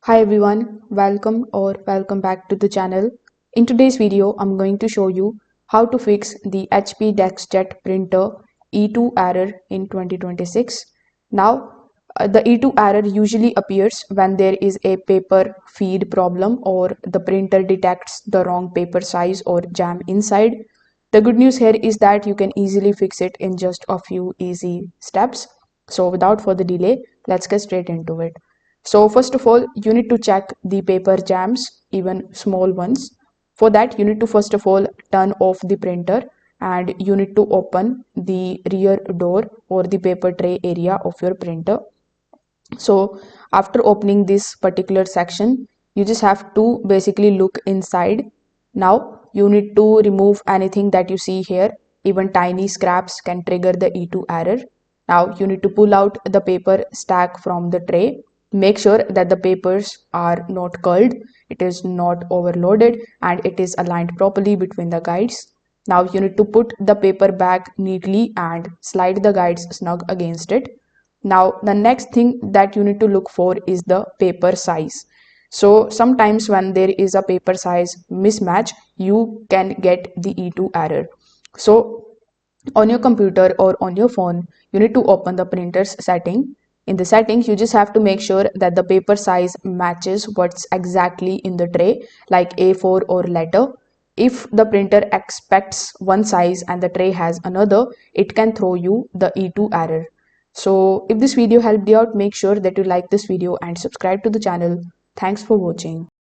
Hi everyone, welcome back to the channel. In today's video, I'm going to show you how to fix the HP Deskjet printer E2 error in 2026. Now, the E2 error usually appears when there is a paper feed problem or the printer detects the wrong paper size or jam inside. The good news here is that you can easily fix it in just a few easy steps. So without further delay, let's get straight into it. So first of all, you need to check the paper jams, even small ones. For that, you need to first of all turn off the printer and you need to open the rear door or the paper tray area of your printer. So after opening this particular section, you just have to basically look inside. Now you need to remove anything that you see here. Even tiny scraps can trigger the E2 error. Now you need to pull out the paper stack from the tray. Make sure that the papers are not curled, it is not overloaded, and it is aligned properly between the guides. Now you need to put the paper back neatly and slide the guides snug against it. Now, the next thing that you need to look for is the paper size. So, sometimes when there is a paper size mismatch, you can get the E2 error. So, on your computer or on your phone, you need to open the printer's setting. In the settings, you just have to make sure that the paper size matches what's exactly in the tray, like A4 or letter. If the printer expects one size and the tray has another, it can throw you the E2 error. So if this video helped you out, make sure that you like this video and subscribe to the channel. Thanks for watching.